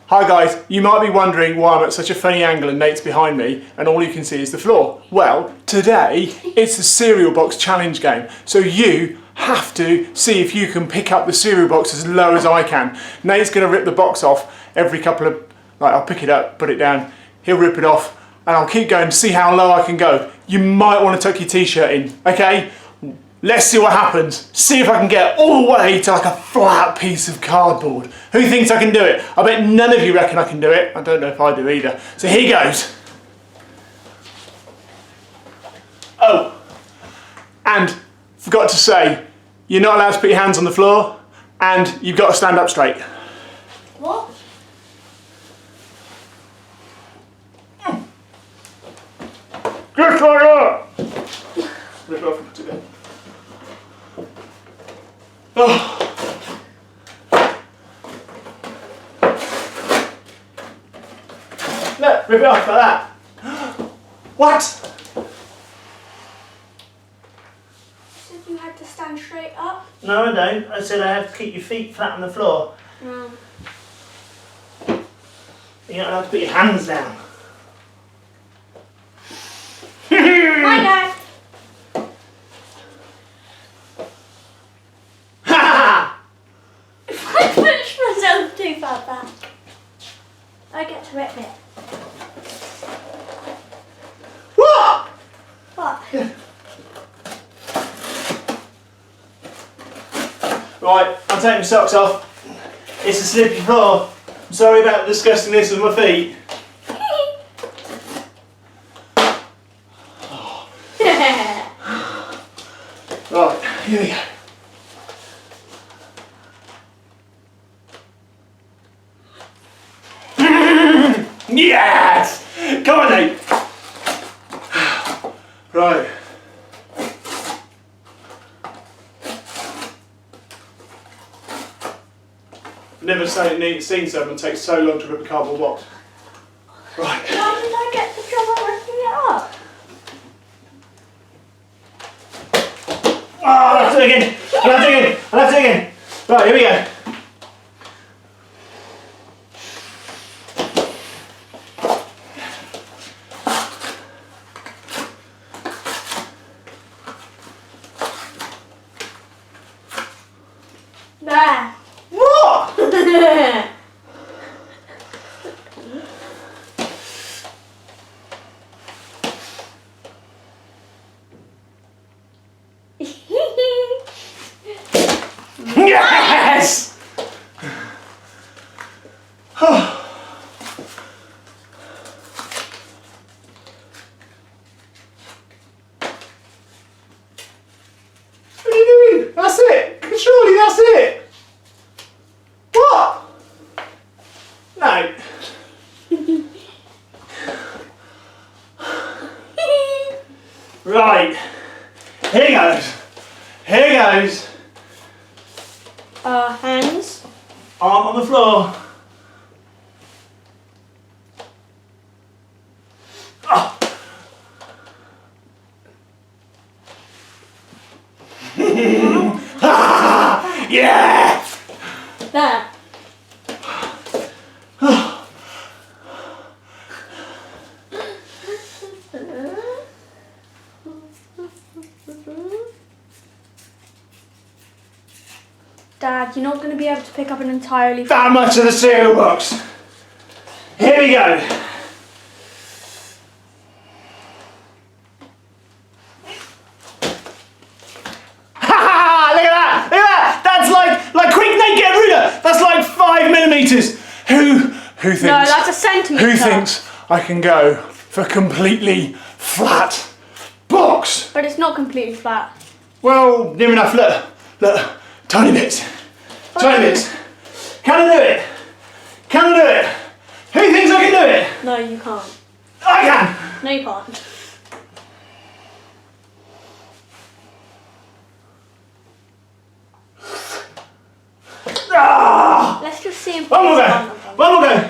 Hi guys, you might be wondering why I'm at such a funny angle and Nate's behind me and all you can see is the floor. Well, today it's the cereal box challenge game. So you have to see if you can pick up the cereal box as low as I can. Nate's going to rip the box off every couple of, I'll pick it up, put it down, he'll rip it off and I'll keep going to see how low I can go. You might want to tuck your t-shirt in, okay? Let's see what happens. See if I can get all the way to like a flat piece of cardboard. Who thinks I can do it? I bet none of you reckon I can do it. I don't know if I do either. So here goes. Oh, and forgot to say, you're not allowed to put your hands on the floor and you've got to stand up straight. What? Just like that. Rip it off and put it down. Oh. Look, rip it off like that. What? You said you had to stand straight up? No, I don't. I said I have to keep your feet flat on the floor. No. You're not allowed to put your hands down. Hi, Dad. If I push myself too far back, I get to rip it. What? What? Right, I'm taking my socks off. It's a slippery floor. I'm sorry about the disgustingness of my feet. Right, here we go. Yes! Come on, Nate. Right. I've never seen someone take so long to rip a cardboard box. Right. How did I get the job of ripping it up? Oh, I'll have to do it again. I'll have to do it again. I'll have to do it again. Right, here we go. There. What? Yes! What are you doing? That's it. Surely that's it. What? No. Right. Here goes. Here goes. Hands. Arm on the floor. Oh. Yeah! There. Dad, you're not going to be able to pick up an entirely... That much of the cereal box. Here we go. Ha! Look at that! Look at that! That's like quick, Nate, get a ruler. That's like 5 millimeters. Who thinks? No, that's a centimetre. Who thinks I can go for a completely flat box? But it's not completely flat. Well, near enough. Look, tiny bits. Tiny bits. Can I do it? Can I do it? Who thinks I can do it? No, you can't. I can. No, you can't. Ah! Let's just see if One more go. One more go.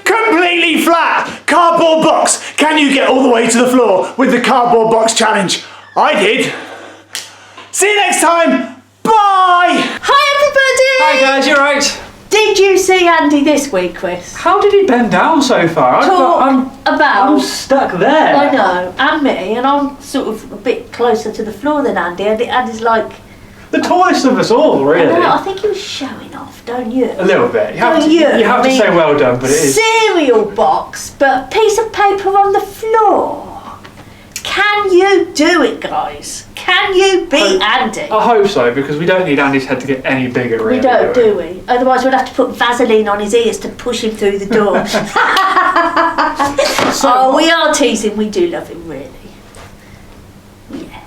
Completely flat cardboard box. Can you get all the way to the floor with the cardboard box challenge? I did. See you next time. Bye. Hi everybody! Hi guys, you right? Did you see Andy this week, Chris? How did he bend down so far? I'm About. stuck there. I know, and me, and I'm sort of a bit closer to the floor than Andy. Andy's like. The tallest of us all, really. I know, I think he was showing off, don't you? A little bit. You have, Don't to, you? you have I to mean, say well done, but it is. Cereal box, but piece of paper on the floor. Can you do it, guys? Can you beat Andy? I hope so, because we don't need Andy's head to get any bigger, really. We don't, do we? Otherwise, we'd have to put Vaseline on his ears to push him through the door. Oh, we are teasing. We do love him, really. Yeah.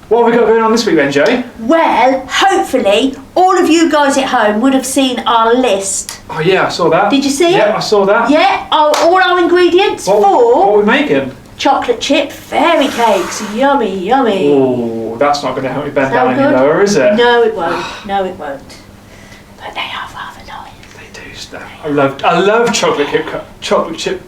What have we got going on this week then, Joe? Well, hopefully, all of you guys at home would have seen our list. Oh yeah, I saw that. Did you see it? Yeah, I saw that. Yeah, all our ingredients What for are we making? chocolate chip fairy cakes. Yummy, yummy. Oh, that's not going to help me bend Sound down any good? lower, is it? No, it won't. No, it won't. But they are rather nice. They do stuff. I love chocolate chip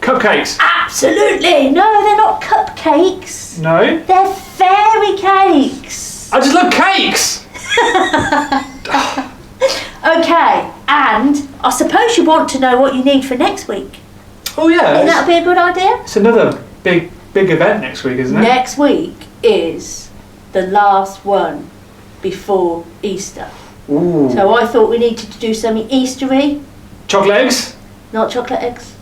cupcakes. Absolutely. No, they're not cupcakes. No? They're fairy cakes. I just love cakes. Okay, and I suppose you want to know what you need for next week. Oh yeah. Think that'd be a good idea? It's another big event next week, isn't it? Next week is the last one before Easter. Ooh. So I thought we needed to do something Eastery. Chocolate eggs? Not chocolate eggs.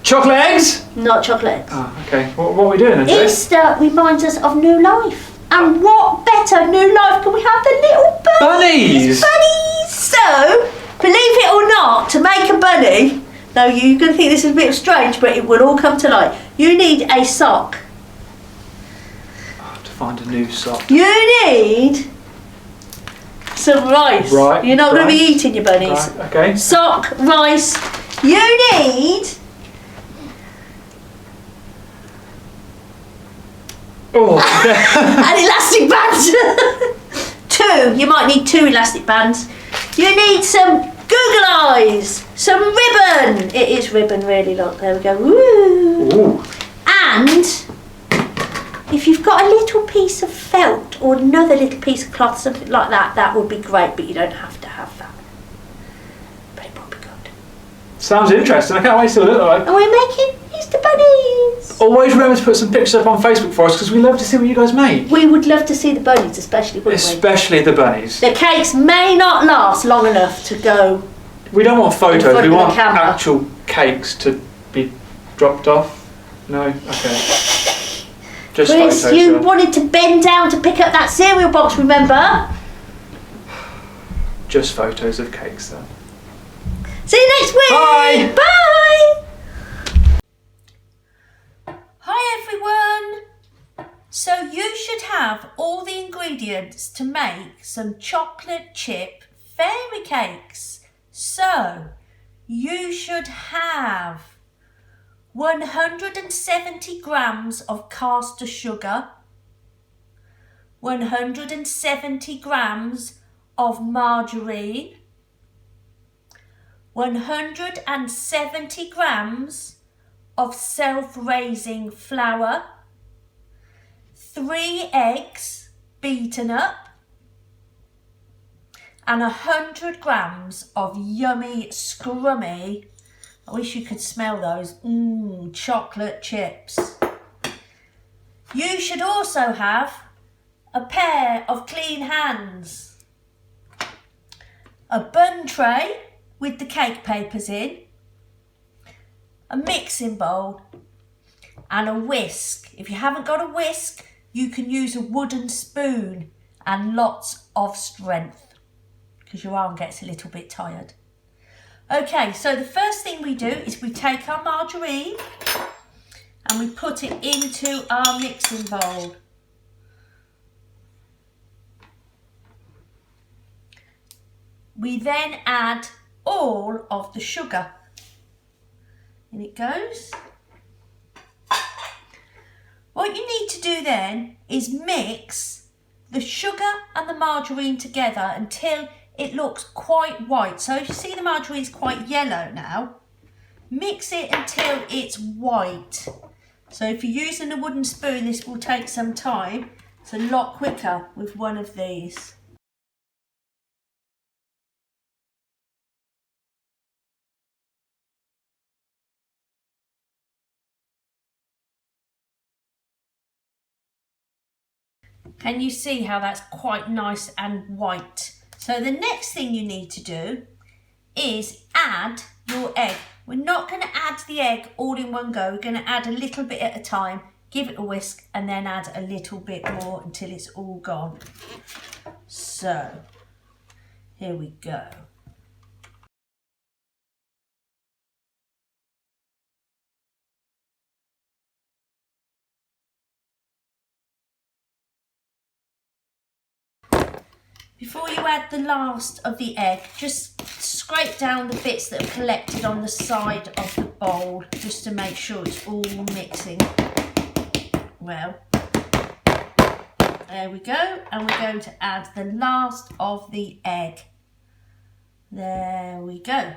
Chocolate eggs? Not chocolate eggs. Oh, okay. What are we doing then, Jay? Easter reminds us of new life. And what better new life can we have than little bunnies? Bunnies? Bunnies! So, believe it or not, to make a bunny, now you're going to think this is a bit strange, but it will all come to light. You need a sock. I have to find a new sock. You need some rice. Right, You're not going to be right. eating your bunnies. Right, okay. Sock, rice. You need Oh, an elastic band. Two. You might need 2 elastic bands. You need some Google eyes. Some ribbon. It is ribbon, really. Look, there we go. Woo. ooh. And if you've got a little piece of felt or another little piece of cloth, something like that, that would be great. But you don't have to have that. But it would be good. Sounds interesting. I can't wait to see what it looks like. And we're making Easter bunnies. Always remember to put some pictures up on Facebook for us because we love to see what you guys make. We would love to see the bunnies, especially, wouldn't we? Especially the bunnies. The cakes may not last long enough to go. We don't want In photos, front we of the want camera. actual cakes to be dropped off. No? Okay. Just Chris, photos. you though. wanted to bend down to pick up that cereal box, remember? Just photos of cakes then. See you next week. Bye. Bye. Hi everyone. So you should have all the ingredients to make some chocolate chip fairy cakes. So you should have 170 grams of caster sugar, 170 grams of margarine, 170 grams of self-raising flour, 3 eggs beaten up, and 100 grams of yummy, scrummy, I wish you could smell those, chocolate chips. You should also have a pair of clean hands, a bun tray with the cake papers in, a mixing bowl, and a whisk. If you haven't got a whisk, you can use a wooden spoon and lots of strength because your arm gets a little bit tired. Okay, so the first thing we do is we take our margarine and we put it into our mixing bowl. We then add all of the sugar. In it goes. What you need to do then is mix the sugar and the margarine together until it looks quite white. So if you see the margarine is quite yellow now, mix it until it's white. So if you're using a wooden spoon, this will take some time. It's a lot quicker with one of these. Can you see how that's quite nice and white? So the next thing you need to do is add your egg. We're not going to add the egg all in one go. We're going to add a little bit at a time, give it a whisk, and then add a little bit more until it's all gone. So here we go. Before you add the last of the egg, just scrape down the bits that are collected on the side of the bowl, just to make sure it's all mixing well. There we go, and we're going to add the last of the egg. There we go.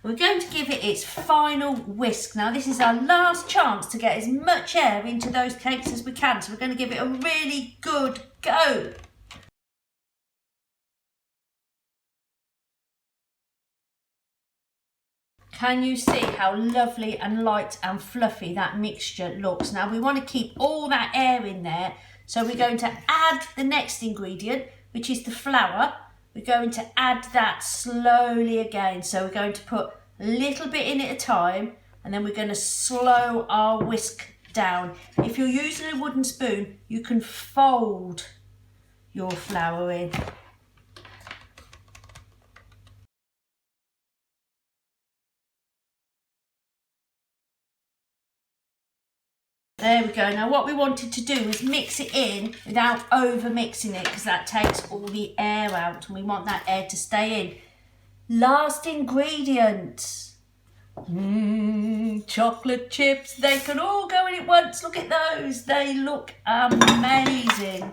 We're going to give it its final whisk. Now this is our last chance to get as much air into those cakes as we can, so we're going to give it a really good go. Can you see how lovely and light and fluffy that mixture looks? Now we want to keep all that air in there, so we're going to add the next ingredient, which is the flour. We're going to add that slowly again. So we're going to put a little bit in at a time, and then we're going to slow our whisk down. If you're using a wooden spoon, you can fold your flour in. There we go. Now what we wanted to do is mix it in without over mixing it, because that takes all the air out and we want that air to stay in. Last ingredient. Chocolate chips. They can all go in at once. Look at those. They look amazing.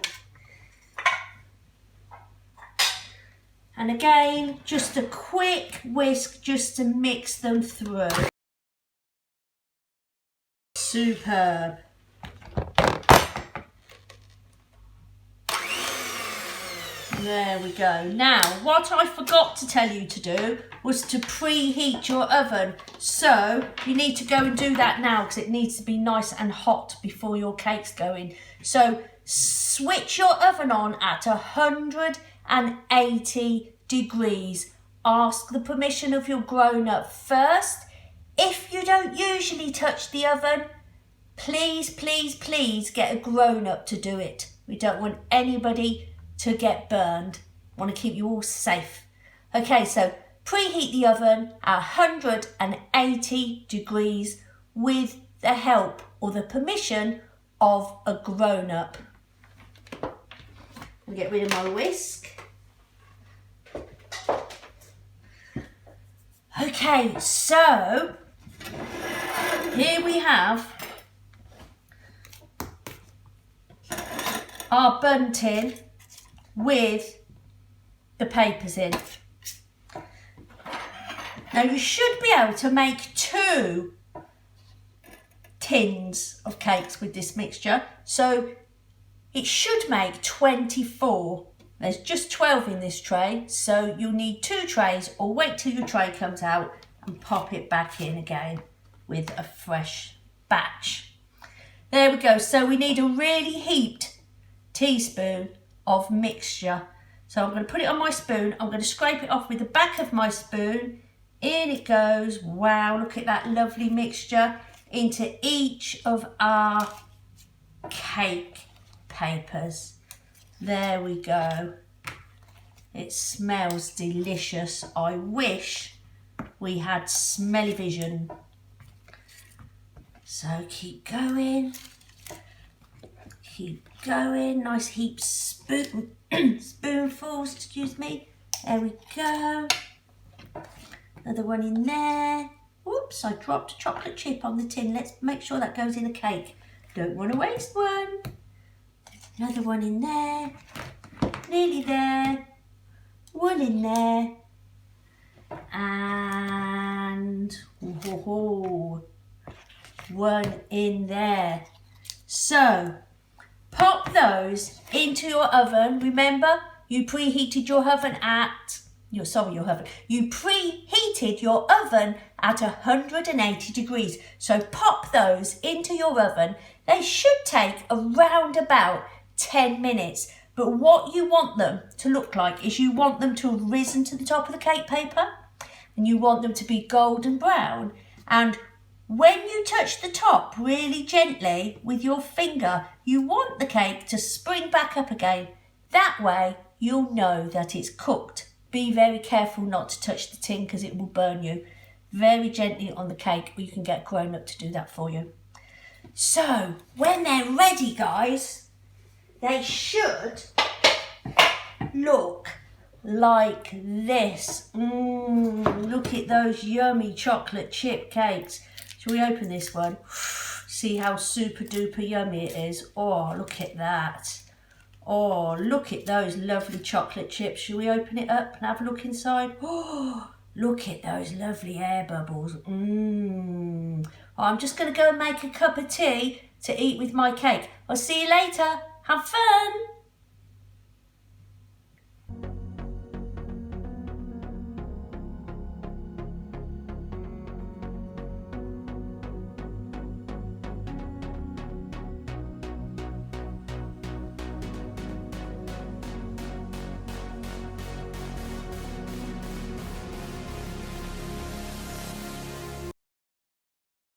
And again, just a quick whisk just to mix them through. Superb. There we go. Now, what I forgot to tell you to do was to preheat your oven. So you need to go and do that now, because it needs to be nice and hot before your cakes go in. So switch your oven on at 180 degrees. Ask the permission of your grown-up first. If you don't usually touch the oven, please, please, please get a grown-up to do it. We don't want anybody to get burned. We want to keep you all safe. Okay, so preheat the oven at 180 degrees with the help or the permission of a grown-up. I'll get rid of my whisk. Okay, so here we have our bun tin with the papers in. Now you should be able to make 2 tins of cakes with this mixture, so it should make 24. There's just 12 in this tray, so you'll need 2 trays, or wait till your tray comes out and pop it back in again with a fresh batch. There we go. So we need a really heaped teaspoon of mixture. So I'm going to put it on my spoon. I'm going to scrape it off with the back of my spoon. In it goes. Wow, look at that lovely mixture into each of our cake papers. There we go. It smells delicious. I wish we had smelly vision. So keep going. Keep going. Nice heap spoonfuls, excuse me. There we go. Another one in there. Whoops, I dropped a chocolate chip on the tin. Let's make sure that goes in the cake. Don't want to waste one. Another one in there. Nearly there. One in there. And one in there. So pop those into your oven. Remember, you preheated your oven at, you preheated your oven at 180 degrees. So pop those into your oven. They should take around about 10 minutes. But what you want them to look like is you want them to have risen to the top of the cake paper, and you want them to be golden brown. And when you touch the top really gently with your finger, you want the cake to spring back up again. That way you'll know that it's cooked. Be very careful not to touch the tin because it will burn you. Very gently on the cake, or you can get grown up to do that for you. So when they're ready, guys, they should look like this. Look at those yummy chocolate chip cakes. Shall we open this one? See how super duper yummy it is. Oh, look at that. Oh, look at those lovely chocolate chips. Shall we open it up and have a look inside? Oh, look at those lovely air bubbles. Oh, I'm just going to go and make a cup of tea to eat with my cake. I'll see you later. Have fun.